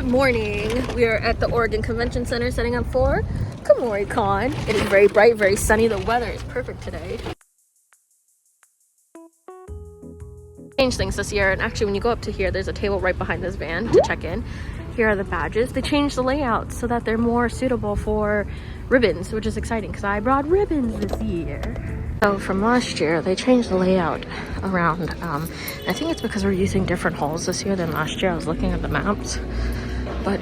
morning. We are at the Oregon Convention Center setting up for Kumoricon. It is very bright, very sunny. The weather is perfect today. Changed things this year, and actually when you go up to here, there's a table right behind this van to check in. Here are the badges. They changed the layout so that they're more suitable for ribbons, which is exciting because I brought ribbons this year. So from last year, they changed the layout around. I think it's because we're using different halls this year than last year. I was looking at the maps, but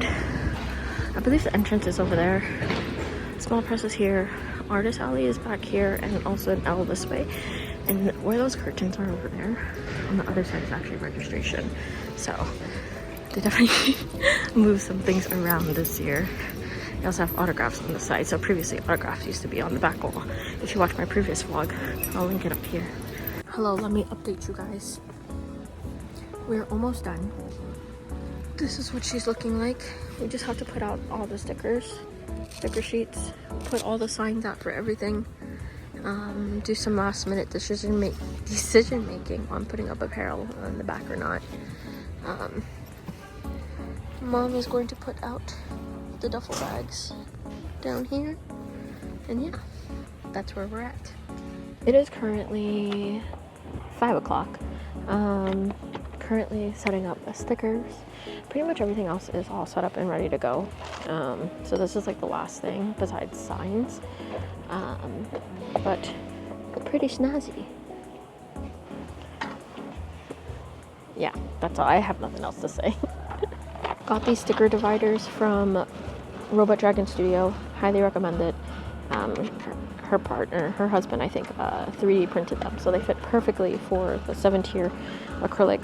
I believe the entrance is over there. Small press is here. Artist alley is back here, and also an L this way. And where those curtains are over there, on the other side is actually registration. So they definitely moved some things around this year. They also have autographs on the side. So previously autographs used to be on the back wall. If you watch my previous vlog, I'll link it up here. Hello, let me update you guys. We're almost done. This is what she's looking like. We just have to put out all the sticker sheets, put all the signs out for everything. Do some last minute decision making on putting up apparel on the back or not. Mom is going to put out the duffel bags down here, and yeah, that's where we're at. It is currently 5 o'clock. Currently setting up the stickers. Pretty much everything else is all set up and ready to go. So this is like the last thing besides signs, but pretty snazzy. Yeah, that's all. I have nothing else to say. Got these sticker dividers from Robot Dragon Studio. Highly recommend it. Her husband, I think, 3D printed them, so they fit perfectly for the 7-tier acrylic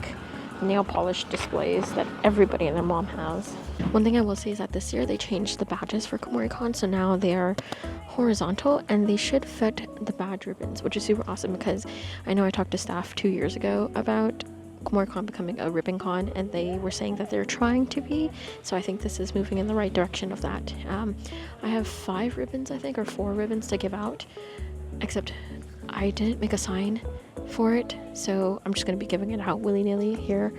nail polish displays that everybody and their mom has. One thing I will say is that this year they changed the badges for Kumoricon, so now they are horizontal and they should fit the badge ribbons, which is super awesome because I know I talked to staff 2 years ago about Kumoricon becoming a ribbon con, and they were saying that they're trying to be, so I think this is moving in the right direction of that. I have 5 ribbons, I think, or 4 ribbons to give out, except I didn't make a sign for it, so I'm just going to be giving it out willy-nilly here,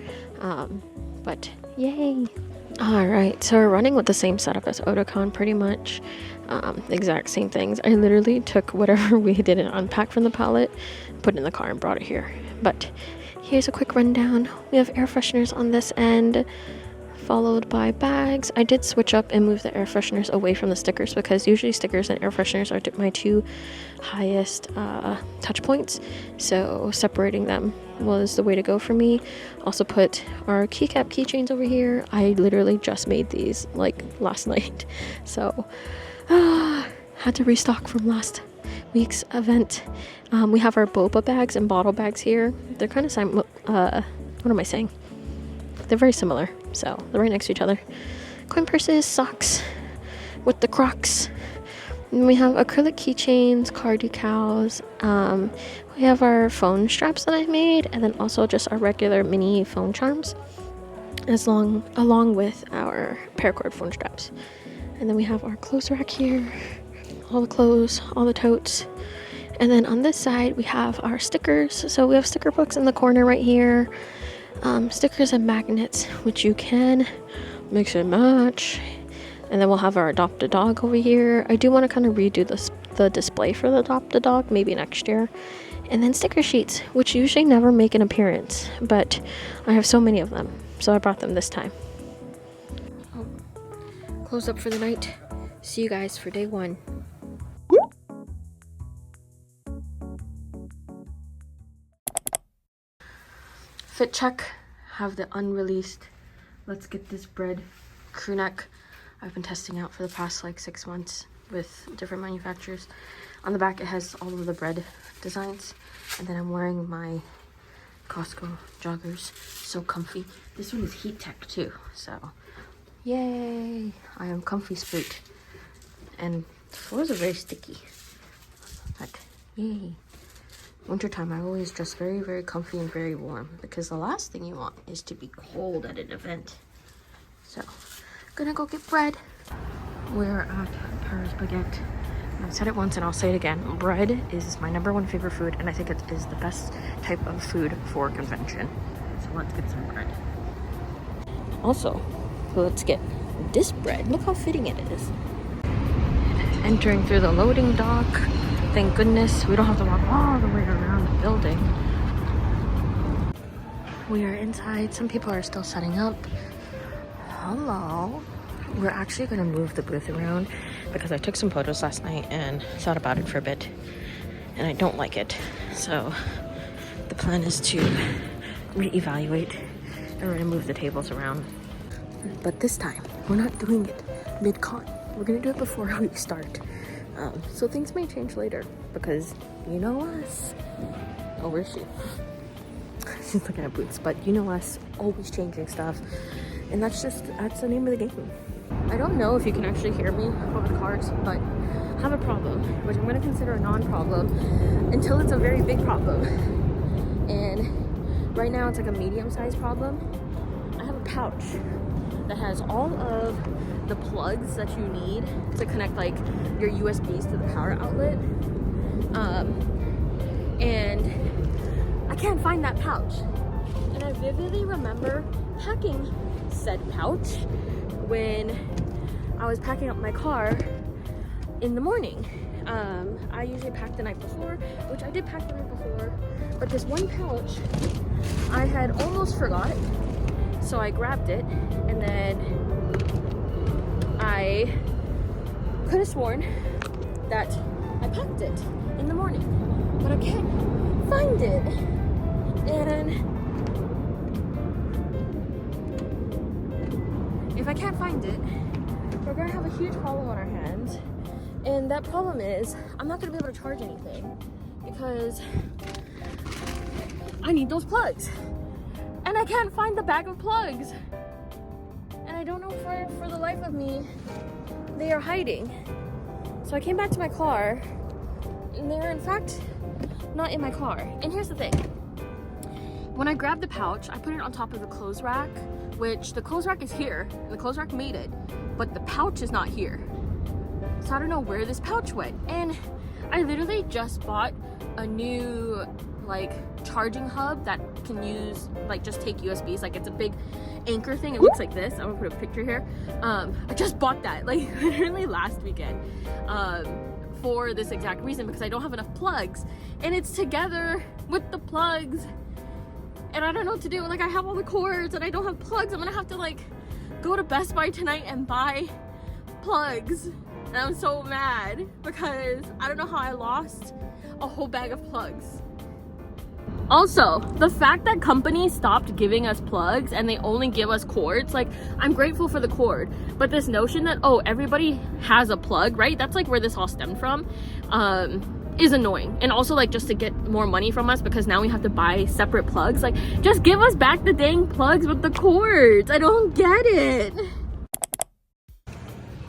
but yay. Alright, so we're running with the same setup as Otakon, pretty much. Exact same things. I literally took whatever we didn't unpack from the pallet, put it in the car and brought it here. But here's a quick rundown. We have air fresheners on this end, followed by bags. I did switch up and move the air fresheners away from the stickers because usually stickers and air fresheners are my 2 highest touch points, so separating them was the way to go for me. Also put our keycap keychains over here. I literally just made these like last night, so had to restock from last week's event. We have our boba bags and bottle bags here. They're kind of what am I saying? They're very similar, so they're right next to each other. Coin purses, socks with the Crocs. And we have acrylic keychains, car decals. We have our phone straps that I made, and then also just our regular mini phone charms, along with our paracord phone straps. And then we have our clothes rack here, all the clothes, all the totes. And then on this side we have our stickers. So we have sticker books in the corner right here. Stickers and magnets, which you can mix and match. And then we'll have our adopt a dog over here. I do want to kind of redo the display for the adopt a dog, maybe next year. And then sticker sheets, which usually never make an appearance, but I have so many of them, so I brought them this time. Oh, close up for the night. See you guys for day 1. Fit check. Have the unreleased Let's Get This Bread crew neck I've been testing out for the past like 6 months with different manufacturers. On the back it has all of the bread designs, and then I'm wearing my Costco joggers. So comfy. This one is heat tech too, so yay! I am comfy Sploot, and the floors are very sticky, but yay. Wintertime, I always dress very, very comfy and very warm because the last thing you want is to be cold at an event. So, gonna go get bread. We're at Paris Baguette. I've said it once and I'll say it again. Bread is my #1 favorite food, and I think it is the best type of food for convention. So let's get some bread. Also, So let's get this bread. Look how fitting it is. Entering through the loading dock. Thank goodness we don't have to walk all the way around the building. We are inside. Some people are still setting up. Hello. We're actually going to move the booth around because I took some photos last night and thought about it for a bit. And I don't like it. So the plan is to reevaluate and we're going to move the tables around. But this time, we're not doing it mid-con. We're going to do it before we start. So things may change later because you know us. Oh, where's she? She's looking at boots, but you know us, always changing stuff. And that's the name of the game. I don't know if you can actually hear me over the cars, but I have a problem, which I'm going to consider a non-problem until it's a very big problem. And right now it's like a medium-sized problem. I have a pouch that has all of the plugs that you need to connect like your USBs to the power outlet. And I can't find that pouch. And I vividly remember packing said pouch when I was packing up my car in the morning. I usually pack the night before, which I did pack the night before, but this one pouch I had almost forgot, so I grabbed it, and then I could have sworn that I packed it in the morning, but I can't find it. And if I can't find it, we're gonna have a huge problem on our hands. And that problem is, I'm not gonna be able to charge anything because I need those plugs. And I can't find the bag of plugs. And I don't know for the life of me, they are hiding. So I came back to my car and they're in fact not in my car. And here's the thing. When I grabbed the pouch, I put it on top of the clothes rack, which the clothes rack is here, and the clothes rack made it, but the pouch is not here. So I don't know where this pouch went. And I literally just bought a new like charging hub that can use like just take USBs. Like it's a big anchor thing. It looks like this. I'm gonna put a picture here. I just bought that like literally last weekend for this exact reason, because I don't have enough plugs and it's together with the plugs and I don't know what to do. Like I have all the cords and I don't have plugs. I'm gonna have to like go to Best Buy tonight and buy plugs. And I'm so mad because I don't know how I lost a whole bag of plugs. Also, the fact that companies stopped giving us plugs and they only give us cords, like I'm grateful for the cord, but this notion that, oh, everybody has a plug, right? That's like where this all stemmed from, is annoying. And also like just to get more money from us because now we have to buy separate plugs. Like just give us back the dang plugs with the cords. I don't get it.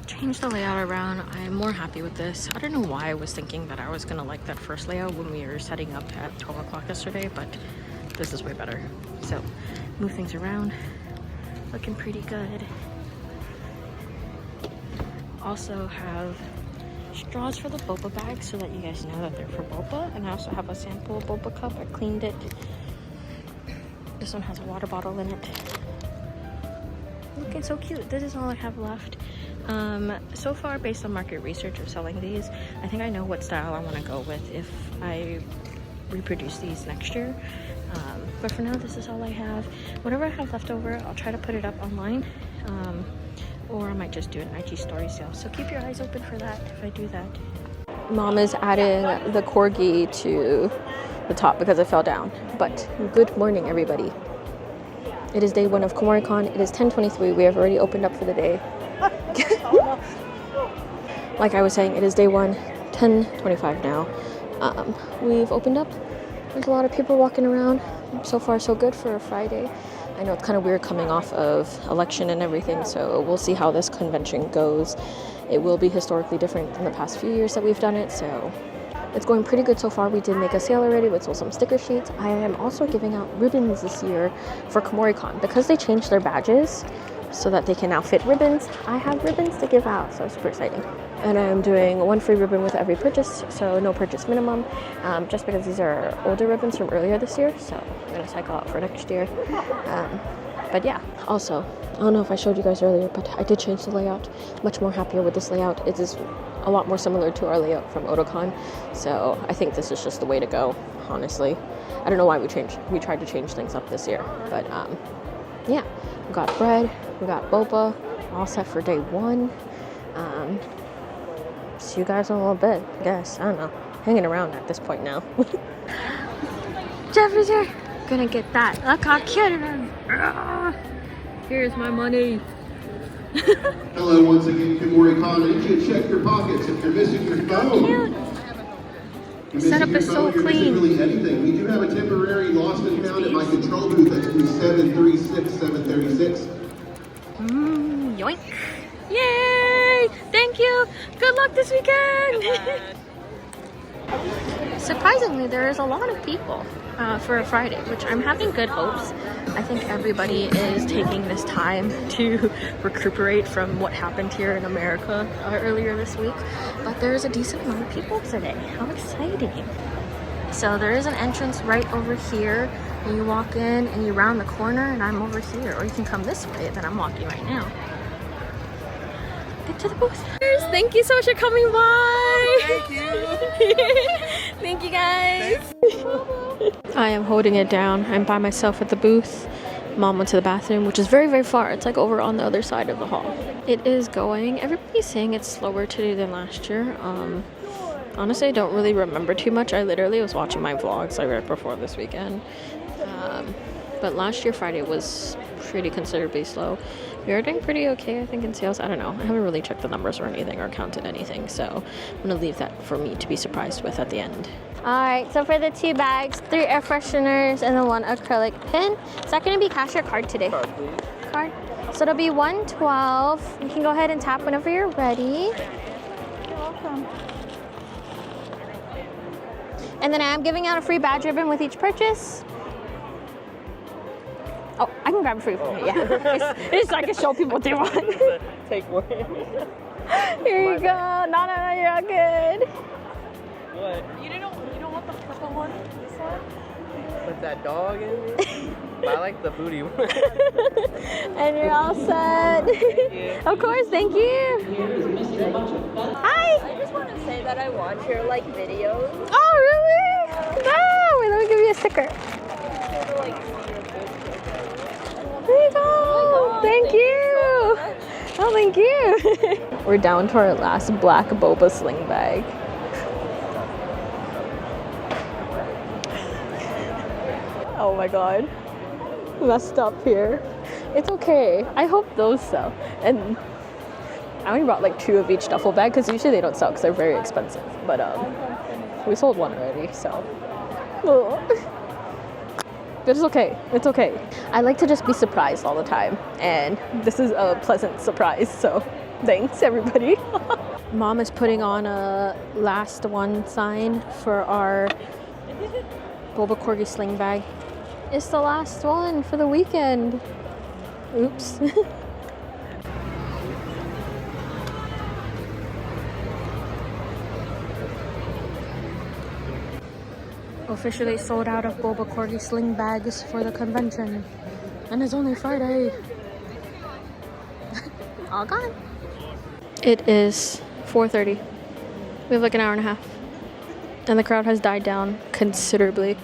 Change the layout around. I'm more happy with this. I don't know why I was thinking that I was gonna like that first layout when we were setting up at 12 o'clock yesterday, but this is way better. So move things around, looking pretty good. Also have straws for the boba bags so that you guys know that they're for boba, and I also have a sample boba cup. I cleaned it. This one has a water bottle in it. Looking so cute. This is all I have left. So far, based on market research of selling these, I think I know what style I want to go with if I reproduce these next year. But for now, this is all I have. Whatever I have left over, I'll try to put it up online, or I might just do an IG story sale. So keep your eyes open for that if I do that. Mom is adding the corgi to the top because it fell down. But good morning, everybody. It is day one of Kumoricon. It is 10:23. We have already opened up for the day. Like I was saying, it is day one, 10:25 now. We've opened up. There's a lot of people walking around. So far, so good for a Friday. I know it's kind of weird coming off of election and everything, so we'll see how this convention goes. It will be historically different than the past few years that we've done it, so it's going pretty good so far. We did make a sale already with some sticker sheets. I am also giving out ribbons this year for Kumoricon because they changed their badges so that they can now fit ribbons. I have ribbons to give out, so super exciting. And I'm doing one free ribbon with every purchase, so no purchase minimum, just because these are older ribbons from earlier this year, so I'm gonna cycle out for next year. But yeah, also, I don't know if I showed you guys earlier, but I did change the layout. Much more happier with this layout. It is a lot more similar to our layout from Otakon. So I think this is just the way to go, honestly. I don't know why we tried to change things up this year. But yeah, we got bread, we got boba, all set for day 1. See you guys in a little bit, I guess. I don't know. Hanging around at this point now. Jeffrey's here. Gonna get that. Look how cute it is. Here's my money. Hello once again, Kumoricon. I need you to check your pockets if you're missing your phone. Cute. Setup is so clean. Really anything. We do have a temporary lost and found at my control booth. That's booth 736-736. Yoink. Yay! Thank you. Good luck this weekend. Surprisingly, there is a lot of people for a Friday, which I'm having good hopes. I think everybody is taking this time to recuperate from what happened here in America earlier this week. But there is a decent amount of people today. How exciting. So there is an entrance right over here. And you walk in and you round the corner and I'm over here. Or you can come this way that I'm walking right now. Get to the booth. Thank you so much for coming by. Thank you. Thank you guys. I am holding it down. I'm by myself at the booth. Mom went to the bathroom, which is very, very far. It's like over on the other side of the hall. It is going. Everybody's saying it's slower today than last year. Honestly, I don't really remember too much. I literally was watching my vlogs like right before this weekend. But last year Friday was pretty considerably slow. We are doing pretty okay, I think, in sales. I don't know. I haven't really checked the numbers or anything or counted anything, so I'm gonna leave that for me to be surprised with at the end. Alright, so for the 2 bags, 3 air fresheners and then 1 acrylic pin. Is that gonna be cash or card today? Card, please. Card. So it'll be $112. You can go ahead and tap whenever you're ready. You're welcome. And then I'm giving out a free badge ribbon with each purchase. Oh, I can grab it for you. Yeah. It's so I can show people what they want. Take one. Here you go. No, you're all good. What? You don't want the purple one? This one? With that dog in it? I like the booty one. And you're all set. Of course, thank you. Hi. I just want to say that I watch your videos. Oh, really? No. Wait, let me give you a sticker. There you go. Thank you. Oh, thank you. We're down to our last black boba sling bag. Oh my god. Messed up here. It's okay. I hope those sell. And I only brought 2 of each duffel bag because usually they don't sell because they're very expensive. But we sold 1 already, so. But it's okay. It's okay. I like to just be surprised all the time. And this is a pleasant surprise. So thanks, everybody. Mom is putting on a last one sign for our Boba Corgi sling bag. It's the last one for the weekend. Oops. Officially sold out of Boba Corgi sling bags for the convention. And it's only Friday. All gone. It is 4:30. We have an hour and a half. And the crowd has died down considerably.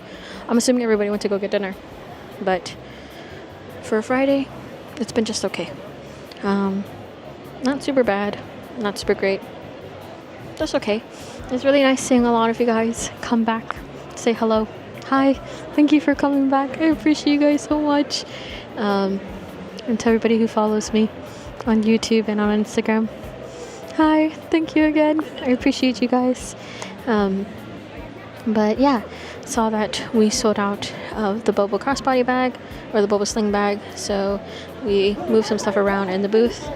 I'm assuming everybody went to go get dinner. But for a Friday, it's been just okay. Not super bad. Not super great. Just okay. It's really nice seeing a lot of you guys come back. Say hello. Hi. Thank you for coming back. I appreciate you guys so much. And to everybody who follows me on YouTube and on Instagram. Hi. Thank you again. I appreciate you guys. But yeah, saw that we sold out of the Boba crossbody bag or the Boba sling bag. So we moved some stuff around in the booth.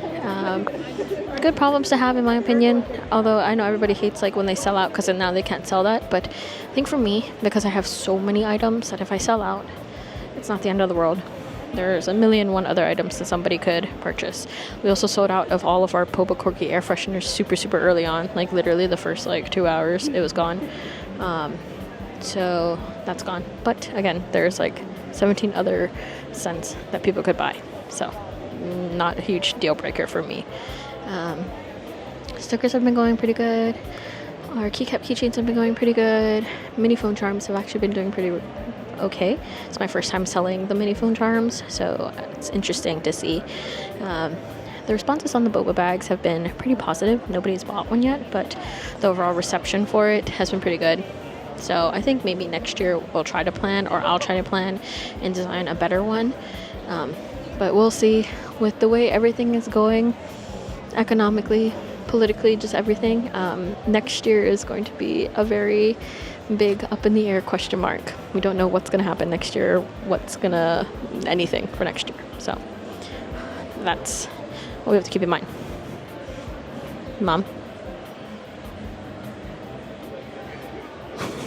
Good problems to have in my opinion, although I know everybody hates when they sell out because now they can't sell that, but I think for me, because I have so many items that if I sell out, it's not the end of the world. There's a million and one other items that somebody could purchase. We also sold out of all of our Boba Corgi air fresheners super early on, literally the first 2 hours it was gone. So that's gone, but again there's 17 other sense that people could buy. So not a huge deal breaker for me. Stickers have been going pretty good. Our keychains have been going pretty good. Mini phone charms have actually been doing pretty okay. It's my first time selling the mini phone charms, so it's interesting to see. The responses on the boba bags have been pretty positive. Nobody's bought one yet, but the overall reception for it has been pretty good. So I think maybe next year we'll try to plan, or I'll try to plan and design a better one. But we'll see with the way everything is going economically, politically, just everything. Next year is going to be a very big up in the air question mark. We don't know what's going to happen next year, anything for next year. So that's what we have to keep in mind. Mom.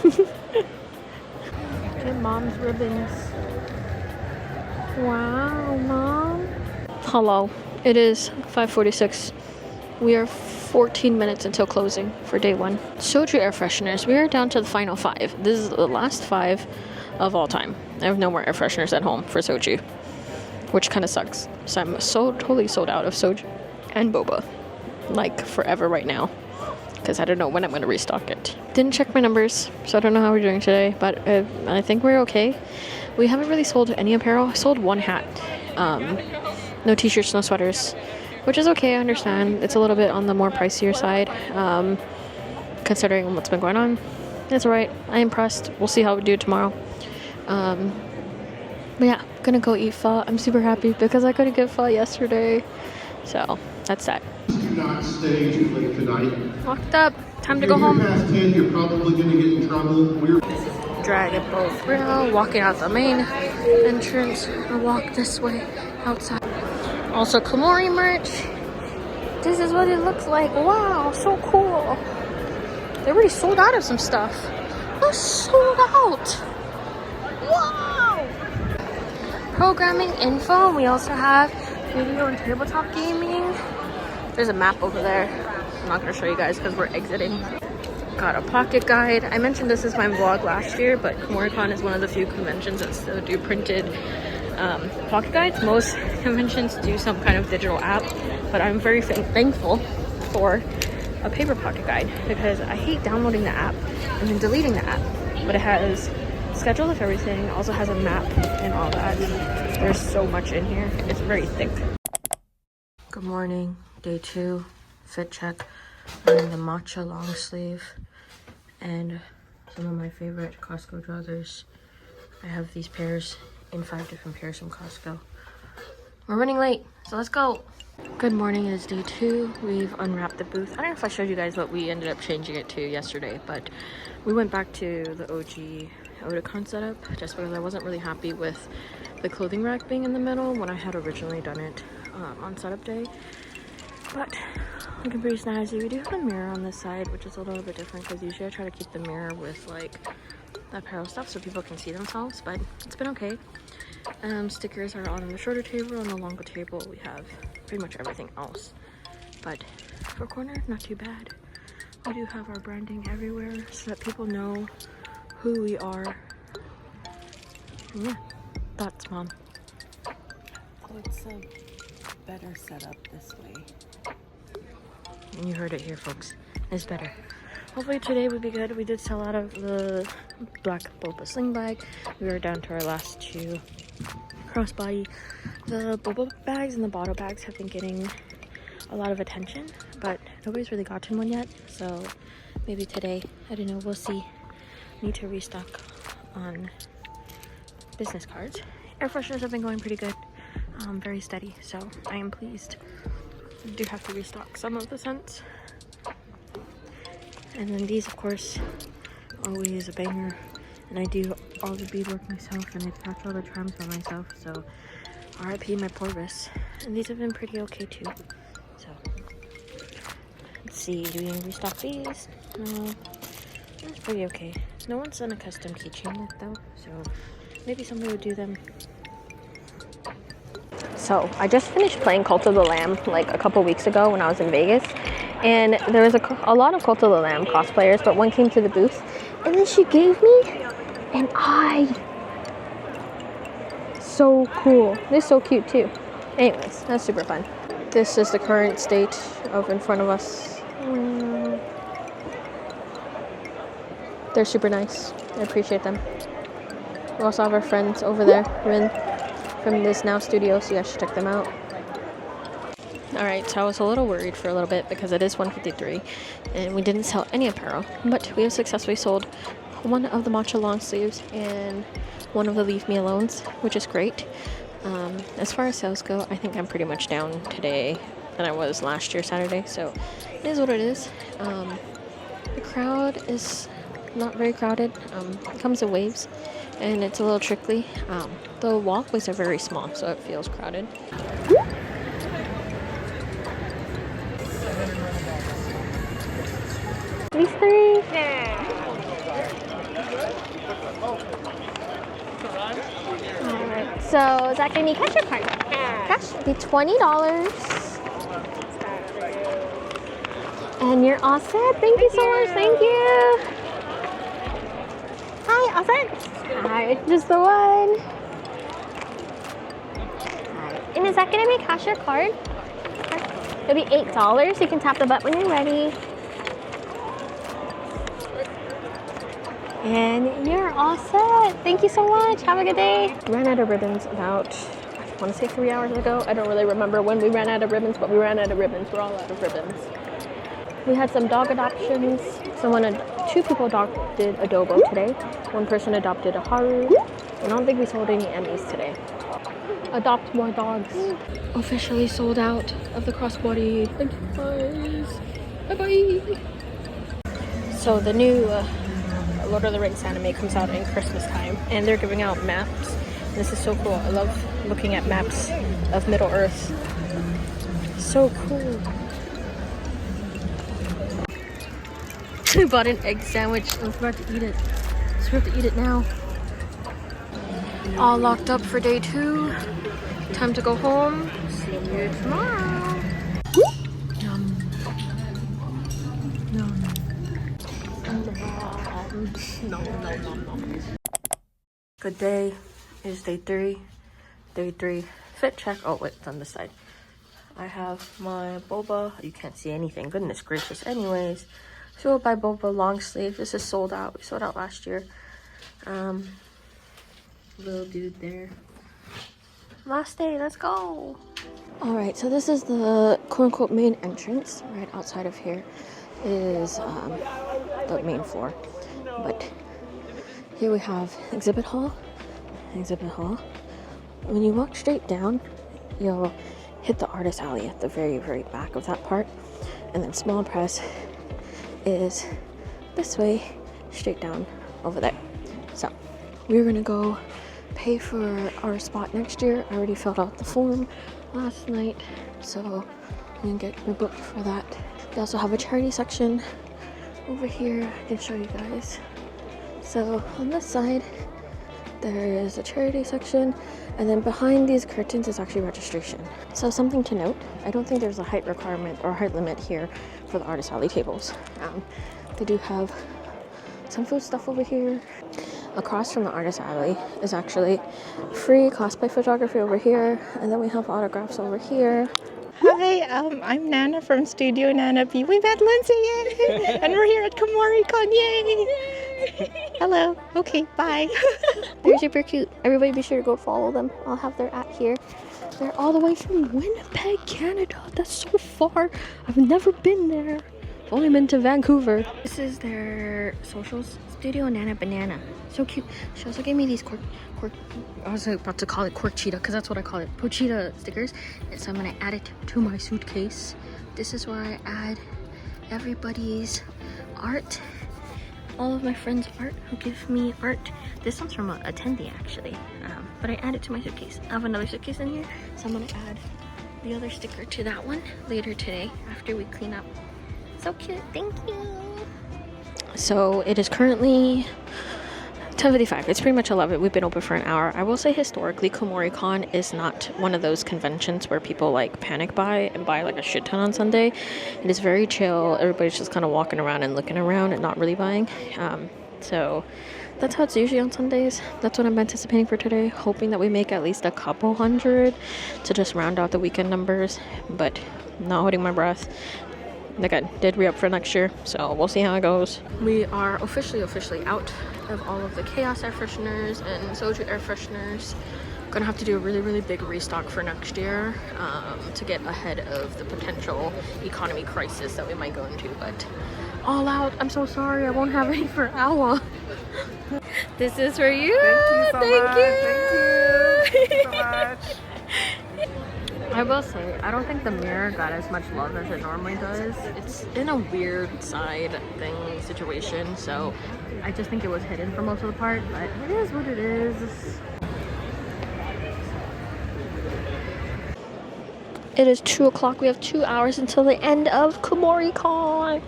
Okay, Mom's ribbons. Wow, Mom. Hello. It is 5:46. We are 14 minutes until closing for day one. Soju air fresheners. We are down to the final 5. This is the last 5 of all time. I have no more air fresheners at home for soju, which kind of sucks. So I'm totally sold out of soju and boba, like forever right now, because I don't know when I'm going to restock it. Didn't check my numbers, so I don't know how we're doing today, but I think we're okay. We haven't really sold any apparel. I sold 1 hat. No t-shirts, no sweaters, which is okay. I understand it's a little bit on the more pricier side, considering what's been going on. It's alright. I'm impressed. We'll see how we do tomorrow. But yeah, gonna go eat pho. I'm super happy because I couldn't get pho yesterday. So that's that. Do not stay too late tonight. Locked up. Time to go home. If you're past 10, you're probably going to get in trouble. Dragon Boat Grill. Walking out the main entrance. I'll walk this way outside. Also, Kumori merch. This is what it looks like. Wow, so cool. They already sold out of some stuff. They're sold out. Wow. Programming info. We also have video and tabletop gaming. There's a map over there. I'm not going to show you guys because we're exiting. Got a pocket guide. I mentioned this is my vlog last year, but Kumoricon is one of the few conventions that still do printed pocket guides. Most conventions do some kind of digital app, but I'm very thankful for a paper pocket guide because I hate downloading the app and then deleting the app. But it has schedule of everything, also has a map and all that. There's so much in here. It's very thick. Good morning. Day 2. Fit check. Wearing the matcha long sleeve and some of my favorite Costco trousers. I have these pairs in 5 different pairs from Costco. We're running late, so let's go. Good morning, it is day 2. We've unwrapped the booth. I don't know if I showed you guys what we ended up changing it to yesterday, but we went back to the OG Otakon setup just because I wasn't really happy with the clothing rack being in the middle when I had originally done it on setup day. But looking pretty snazzy. We do have a mirror on this side, which is a little bit different because usually I try to keep the mirror with like the apparel stuff so people can see themselves, but it's been okay. Stickers are on the shorter table. On the longer table we have pretty much everything else, but for corner, not too bad. We do have our branding everywhere so that people know who we are. Yeah, thoughts, Mom? Oh, it's a better setup this way. You heard it here, folks. It's better. Hopefully today will be good. We did sell out of the black boba sling bag. We are down to our last 2 crossbody. The boba bags and the bottle bags have been getting a lot of attention, but nobody's really gotten one yet. So maybe today, I don't know, we'll see. Need to restock on business cards. Air fresheners have been going pretty good. Very steady, so I am pleased. I do have to restock some of the scents. And then these, of course, always a banger. And I do all the beadwork myself, and I patch all the charms by myself, so RIP my Porvis. And these have been pretty okay too. So let's see, do we restock these? No, that's pretty okay. No one's done a custom keychain yet though, so maybe somebody would do them. So I just finished playing Cult of the Lamb like a couple weeks ago when I was in Vegas, and there was a lot of Cult of the Lamb cosplayers, but one came to the booth and then she gave me an eye. so cool. They're so cute too. Anyways, that's super fun. This is the current state of in front of us. They're super nice. I appreciate them. We also have our friends over there, Rin, from this Now Studio, so you guys should check them out. Alright, so I was a little worried for a little bit because it is 153 and we didn't sell any apparel, but we have successfully sold one of the matcha long sleeves and one of the Leave Me Alones, which is great. As far as sales go, I think I'm pretty much down today than I was last year Saturday, so it is what it is. The crowd is not very crowded. It comes in waves and it's a little trickly. The walkways are very small, so it feels crowded. These three? Alright, so is that gonna be cash or card? Cash would be $20. And you're all set. Thank you so much. Thank you. Hi, all set? Alright, just the one. Alright, and is that gonna be cash or card? It'll be $8. You can tap the button when you're ready. And you're all set. Thank you so much. Have a good day. Ran out of ribbons about, I want to say 3 hours ago. I don't really remember when we ran out of ribbons, but we ran out of ribbons. We're all out of ribbons. We had some dog adoptions. Two people adopted a Dobo today. One person adopted a Haru. And I don't think we sold any Emmys today. Adopt more dogs. Officially sold out of the crossbody. Thank you guys. Bye-bye. So the new Lord of the Rings anime comes out in Christmas time, and they're giving out maps. This is so cool. I love looking at maps of Middle Earth. So cool. We bought an egg sandwich and we're about to eat it. So we have to eat it now. All locked up for day 2. Time to go home. See you tomorrow. Yum. Yum. Good day. Is day 3. Day 3. Fit check. Oh wait, it's on this side. I have my boba. You can't see anything. Goodness gracious. Anyways, so we'll buy boba long sleeve. This is sold out. We sold out last year. Little dude there. Last day. Let's go. All right. So this is the quote unquote main entrance. Right outside of here is the main floor. But here we have exhibit hall. When you walk straight down, you'll hit the artist alley at the very, very back of that part. And then small press is this way, straight down over there. So we're gonna go pay for our spot next year. I already filled out the form last night, so I'm gonna get rebooked for that. They also have a charity section over here. I can show you guys. So on this side, there is a charity section, and then behind these curtains is actually registration. So something to note, I don't think there's a height requirement or height limit here for the artist alley tables. They do have some food stuff over here. Across from the artist alley is actually free cosplay photography over here, and then we have autographs over here. Hi, I'm Nana from Studio Nana B. We met Lindsay, yay! And we're here at Kumoricon, yay! Hello. Okay, bye. They're super cute. Everybody be sure to go follow them. I'll have their at here. They're all the way from Winnipeg, Canada. That's so far. I've never been there. I've only been to Vancouver. This is their socials. Studio Nana Banana. So cute. She also gave me these I was about to call it cork cheetah because that's what I call it. Pochita stickers. And so I'm going to add it to my suitcase. This is where I add everybody's art. All of my friends' art who give me art. This one's from an attendee actually. But I add it to my suitcase. I have another suitcase in here. So I'm going to add the other sticker to that one later today after we clean up. So cute. Thank you. So it is currently 10:55. It's pretty much 11. We've been open for an hour. I will say historically, Kumoricon is not one of those conventions where people like panic buy and buy like a shit ton on Sunday. It is very chill. Everybody's just kind of walking around and looking around and not really buying. So that's how it's usually on Sundays. That's what I'm anticipating for today, hoping that we make at least a couple hundred to just round out the weekend numbers, but not holding my breath. Like I did re-up for next year, so we'll see how it goes. We are officially out of all of the Chaos air fresheners and Soju air fresheners. Gonna have to do a really big restock for next year to get ahead of the potential economy crisis that we might go into, but all out. I'm so sorry, I won't have any for Awa. This is for you. Thank you so much. I will say, I don't think the mirror got as much love as it normally does. It's in a weird side thing situation, so I just think it was hidden for most of the part, but it is what it is. It is 2 o'clock. We have 2 hours until the end of Kumoricon.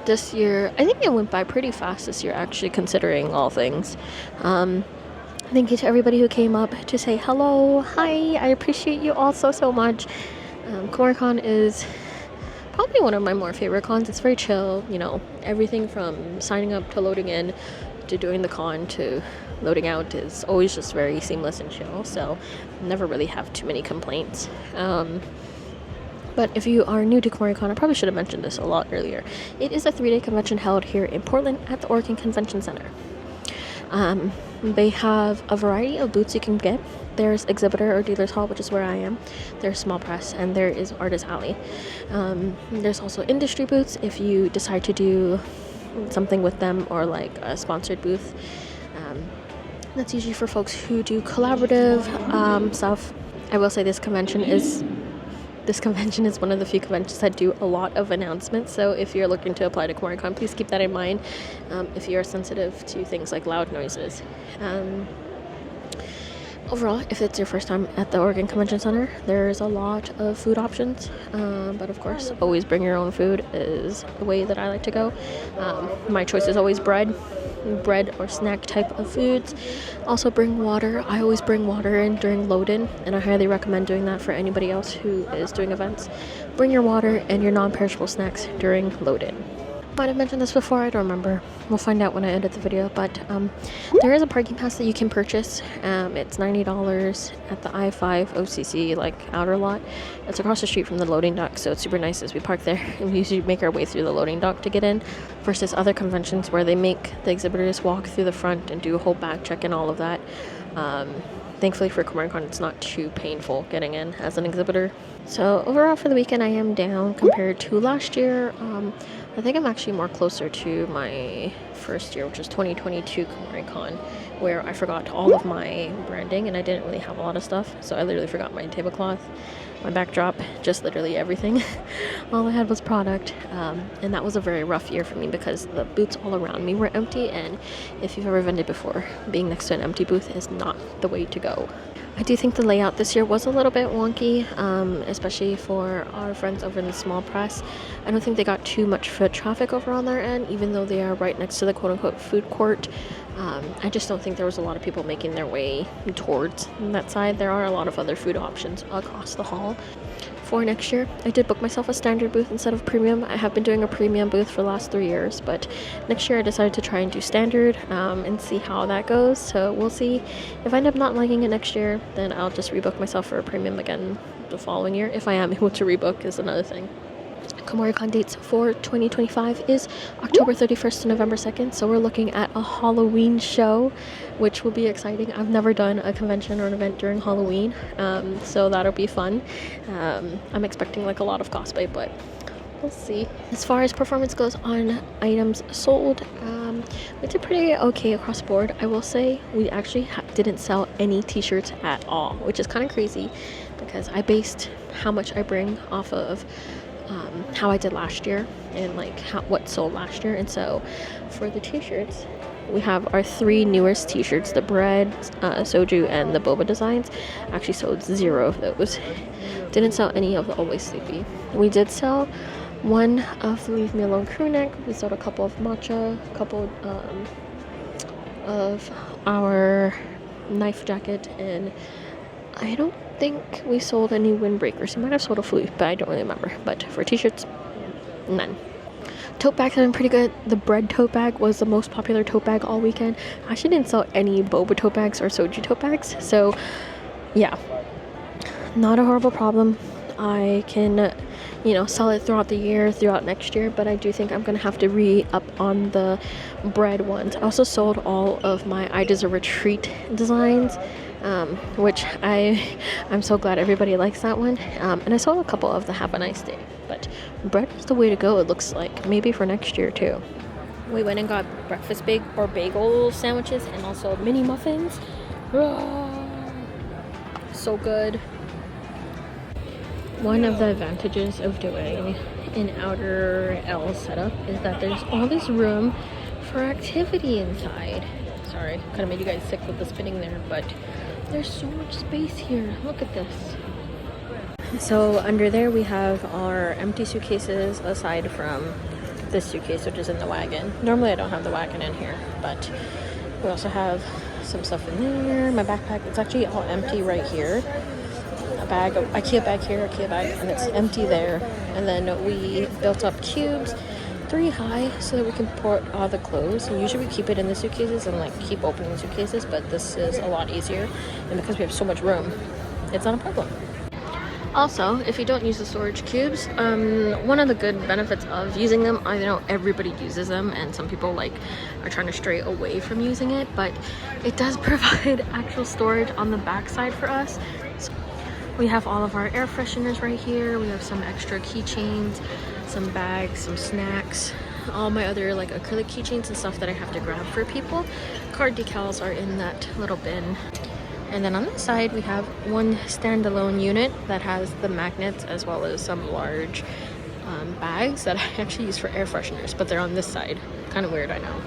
This year, I think it went by pretty fast this year, actually, considering all things. Thank you to everybody who came up to say hello. Hi, I appreciate you all so much. Kumoricon is probably one of my more favorite cons. It's very chill, you know, everything from signing up to loading in to doing the con to loading out is always just very seamless and chill, so never really have too many complaints. But if you are new to Kumoricon, I probably should have mentioned this a lot earlier. It is a 3-day convention held here in Portland at the Oregon Convention Center. They have a variety of booths you can get. There's exhibitor or dealer's hall, which is where I am. There's small press, and there is artist alley. There's also industry booths if you decide to do something with them or like a sponsored booth. That's usually for folks who do collaborative stuff. I will say this convention is one of the few conventions that do a lot of announcements, so if you're looking to apply to Kumoricon, please keep that in mind if you're sensitive to things like loud noises. Overall, if it's your first time at the Oregon Convention Center, there's a lot of food options, but of course, always bring your own food is the way that I like to go. My choice is always bread or snack type of foods. Also bring water. I always bring water in during load-in, and I highly recommend doing that for anybody else who is doing events. Bring your water and your non-perishable snacks during load-in. Might have mentioned this before, I don't remember. We'll find out when I edit the video, but there is a parking pass that you can purchase. It's $90 at the I-5 OCC like outer lot. It's across the street from the loading dock, so it's super nice as we park there, and we usually make our way through the loading dock to get in, versus other conventions where they make the exhibitors walk through the front and do a whole bag check and all of that. Thankfully for Kumoricon, it's not too painful getting in as an exhibitor. So overall for the weekend, I am down compared to last year. I think I'm actually more closer to my first year, which was 2022 Kumoricon, where I forgot all of my branding and I didn't really have a lot of stuff. So I literally forgot my tablecloth, my backdrop, just literally everything. All I had was product, and that was a very rough year for me because the booths all around me were empty, and if you've ever vended before, being next to an empty booth is not the way to go. I do think the layout this year was a little bit wonky, especially for our friends over in the small press. I don't think they got too much foot traffic over on their end, even though they are right next to the quote-unquote food court. I just don't think there was a lot of people making their way towards that side. There are a lot of other food options across the hall. For next year, I did book myself a standard booth instead of premium. I have been doing a premium booth for the last 3 years, but next year I decided to try and do standard and see how that goes. So we'll see. If I end up not liking it next year, then I'll just rebook myself for a premium again the following year. If I am able to rebook is another thing. Kumoricon dates for 2025 is October 31st to November 2nd, so we're looking at a Halloween show, which will be exciting. I've never done a convention or an event during Halloween, so that'll be fun. I'm expecting like a lot of cosplay, but we'll see. As far as performance goes on items sold, we did pretty okay across the board. I will say we actually didn't sell any t-shirts at all, which is kind of crazy because I based how much I bring off of how I did last year and like what sold last year. And so for the t-shirts, we have our 3 newest t-shirts, the bread, soju, and the boba designs. Actually sold 0 of those. Didn't sell any of the Always Sleepy. We did sell one of the Leave Me Alone crew neck. We sold a couple of matcha, a couple of our knife jacket, and I don't think we sold any windbreakers. We might have sold a flute, but I don't really remember. But for t-shirts, none. Tote bags have been pretty good. The bread tote bag was the most popular tote bag all weekend. I actually didn't sell any boba tote bags or soju tote bags, so yeah, not a horrible problem. I can, you know, sell it throughout the year, throughout next year, but I do think I'm gonna have to re-up on the bread ones. I also sold all of my I Deserve a Treat designs, which I'm so glad everybody likes that one. And I sold a couple of the Have a Nice Day, but bread is the way to go, it looks like, maybe for next year too. We went and got breakfast bagel sandwiches and also mini muffins. So good. One of the advantages of doing an outer L setup is that there's all this room for activity inside. Sorry, kind of made you guys sick with the spinning there, but there's so much space here. Look at this. So under there we have our empty suitcases aside from this suitcase, which is in the wagon. Normally I don't have the wagon in here, but we also have some stuff in there. My backpack, it's actually all empty right here. A bag, IKEA bag here, IKEA bag, and it's empty there. And then we built up cubes 3 high so that we can put all the clothes. And usually we keep it in the suitcases and like keep opening the suitcases, but this is a lot easier. And because we have so much room, it's not a problem. Also, if you don't use the storage cubes, one of the good benefits of using them, I know everybody uses them and some people like are trying to stray away from using it, but it does provide actual storage on the back side for us. So we have all of our air fresheners right here. We have some extra keychains, some bags, some snacks, all my other like acrylic keychains and stuff that I have to grab for people. Card decals are in that little bin. And then on this side we have one standalone unit that has the magnets as well as some large bags that I actually use for air fresheners, but they're on this side. Kind of weird, I know.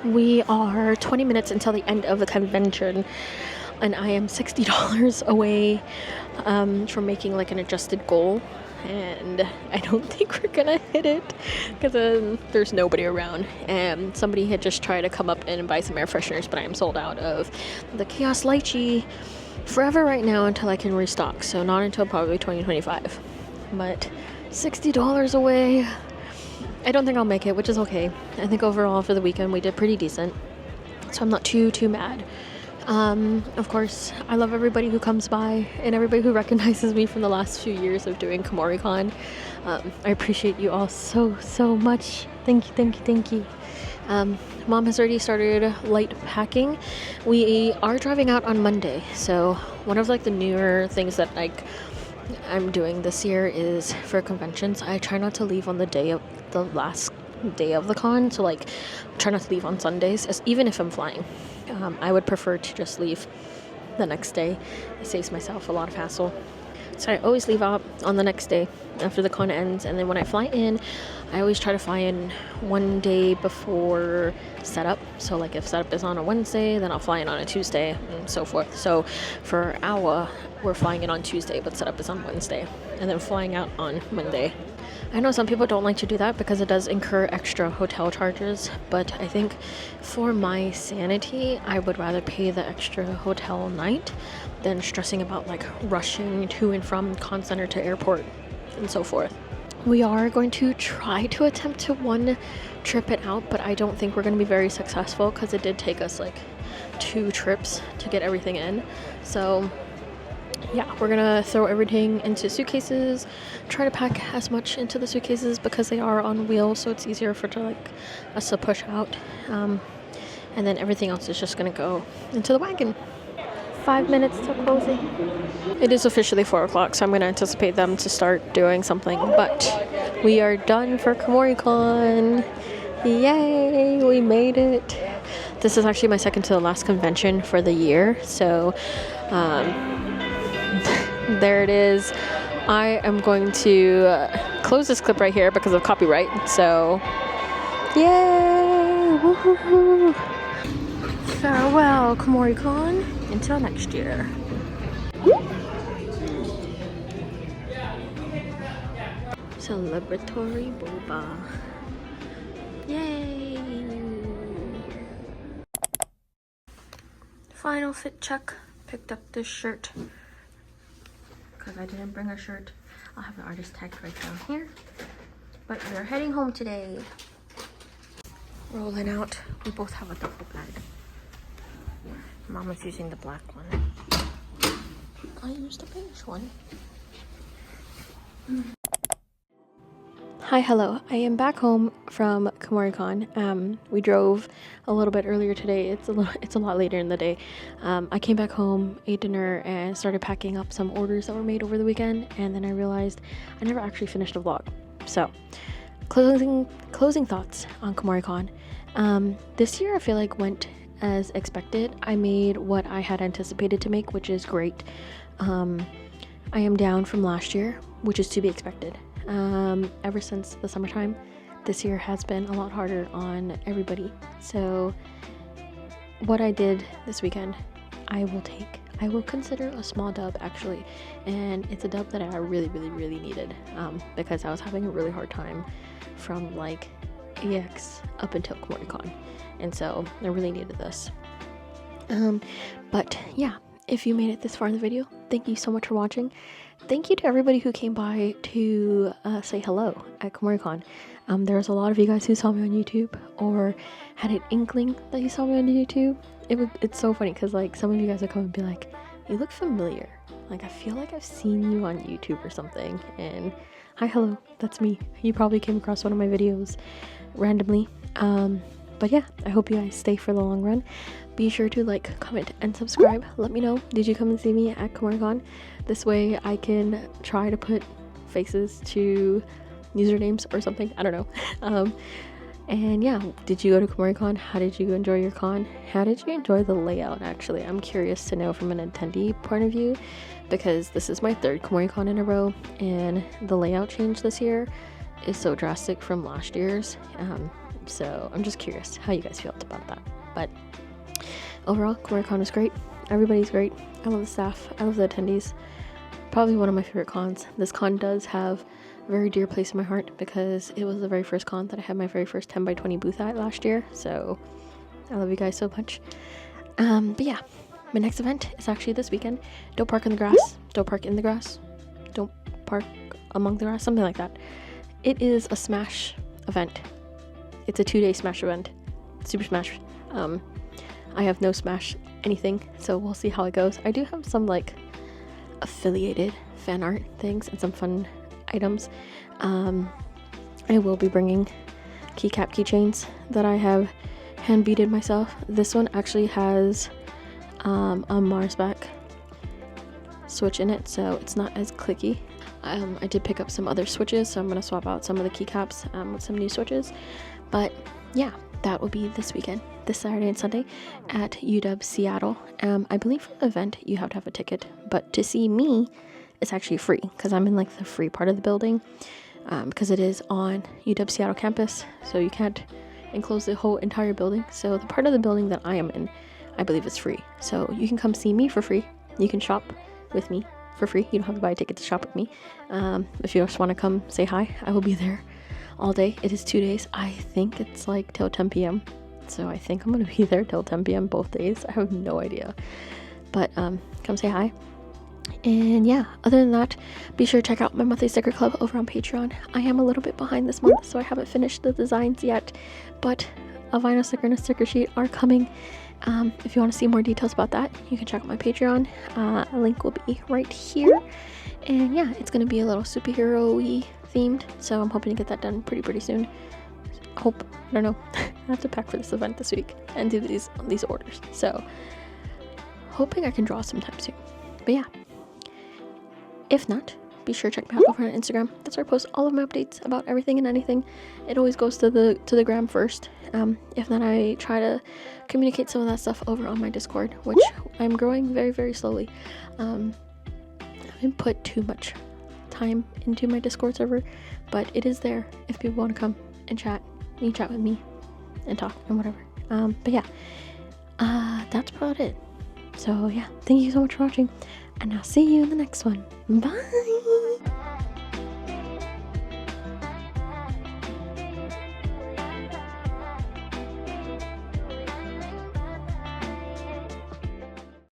We are 20 minutes until the end of the convention and I am $60 away from making like an adjusted goal, and I don't think we're gonna hit it because there's nobody around, and somebody had just tried to come up and buy some air fresheners, but I am sold out of the Chaos Lychee forever right now until I can restock, so not until probably 2025, but $60 away. I don't think I'll make it, which is okay. I think overall for the weekend we did pretty decent, so I'm not too mad. Of course, I love everybody who comes by and everybody who recognizes me from the last few years of doing Kumoricon. I appreciate you all so much. Thank you. Mom has already started light packing. We are driving out on Monday, so one of like the newer things that like I'm doing this year is for conventions, I try not to leave on the day of the last day of the con, so like try not to leave on Sundays, even if I'm flying. I would prefer to just leave the next day. It saves myself a lot of hassle, so I always leave out on the next day after the con ends, and then when I fly in, I always try to fly in one day before setup. So like if setup is on a Wednesday, then I'll fly in on a Tuesday and so forth. So for our we're flying in on Tuesday, but setup is on Wednesday, and then flying out on Monday. I know some people don't like to do that because it does incur extra hotel charges, but I think for my sanity, I would rather pay the extra hotel night than stressing about like rushing to and from con center to airport and so forth. We are going to try to attempt to one trip it out, but I don't think we're going to be very successful because it did take us like 2 trips to get everything in. So yeah, we're gonna throw everything into suitcases, try to pack as much into the suitcases because they are on wheels, so it's easier for us to push out, and then everything else is just gonna go into the wagon. 5 minutes till closing. It is officially 4 o'clock, so I'm gonna anticipate them to start doing something, but we are done for Kumoricon. Yay, we made it. This is actually my second to the last convention for the year, so there it is. I am going to close this clip right here because of copyright, so yay! Woohoo! Farewell, Kumoricon, until next year. Celebratory boba. Yay! Final fit check. Picked up this shirt because I didn't bring a shirt. I'll have the artist tag right down here. But we're heading home today. Rolling out. We both have a duffel bag. Mama's using the black one. I used the beige one. Hi, hello. I am back home from Kumoricon. We drove a little bit earlier today. It's a lot later in the day. I came back home, ate dinner, and started packing up some orders that were made over the weekend. And then I realized I never actually finished a vlog. So, closing thoughts on Kumoricon. This year I feel like went as expected. I made what I had anticipated to make, which is great. I am down from last year, which is to be expected. Ever since the summertime, this year has been a lot harder on everybody. So what I did this weekend, I will consider a small dub actually, and it's a dub that I really needed, because I was having a really hard time from like EX up until Kumoricon, and so I really needed this. But yeah, if you made it this far in the video, thank you so much for watching. Thank you to everybody who came by to say hello at Kumoricon. There was a lot of you guys who saw me on YouTube or had an inkling that you saw me on YouTube. It's so funny because like some of you guys would come and be like, you look familiar. Like I feel like I've seen you on YouTube or something. And hi, hello, that's me. You probably came across one of my videos randomly. But yeah, I hope you guys stay for the long run. Be sure to like, comment, and subscribe. Let me know, did you come and see me at Kumoricon? This way I can try to put faces to usernames or something. I don't know. And yeah, did you go to Kumoricon? How did you enjoy your con? How did you enjoy the layout actually? I'm curious to know from an attendee point of view, because this is my third Kumoricon in a row, and the layout change this year is so drastic from last year's. So I'm just curious how you guys felt about that. But overall, Kumoricon was great. Everybody's great. I love the staff. I love the attendees. Probably one of my favorite cons. This con does have a very dear place in my heart because it was the very first con that I had my very first 10x20 booth at last year. So I love you guys so much. But yeah, my next event is actually this weekend. Don't park in the grass. Don't park in the grass. Don't park among the grass. Something like that. It is a Smash event. It's a 2-day Smash event. Super Smash. I have no Smash anything, so we'll see how it goes. I do have some like affiliated fan art things and some fun items. I will be bringing keycap keychains that I have hand beaded myself. This one actually has a Mars back switch in it, so it's not as clicky. I did pick up some other switches, so I'm going to swap out some of the keycaps with some new switches. But yeah, that will be this weekend, this Saturday and Sunday at UW Seattle. I believe for the event you have to have a ticket, but to see me, it's actually free because I'm in like the free part of the building, because it is on UW Seattle campus, so you can't enclose the whole entire building. So the part of the building that I am in, I believe is free. So you can come see me for free. You can shop with me for free. You don't have to buy a ticket to shop with me. If you just want to come say hi, I will be there all day. It is 2 days. I think it's like till 10 p.m. So I think I'm going to be there till 10 p.m. both days. I have no idea. But come say hi. And yeah, other than that, be sure to check out my monthly sticker club over on Patreon. I am a little bit behind this month, so I haven't finished the designs yet. But a vinyl sticker and a sticker sheet are coming. If you want to see more details about that, you can check out my Patreon. A link will be right here. And yeah, it's going to be a little superhero-y themed, so I'm hoping to get that done pretty soon. I don't know. I have to pack for this event this week and do these orders, so hoping I can draw sometime soon. But yeah, if not, be sure to check me out over on Instagram. That's where I post all of my updates about everything and anything. It always goes to the gram first. If not, I try to communicate some of that stuff over on my Discord, which I'm growing very slowly. I haven't put too much time into my Discord server, but it is there if people want to come and chat. You can chat with me and talk and whatever. But yeah, that's about it. So yeah, thank you so much for watching, and I'll see you in the next one. Bye!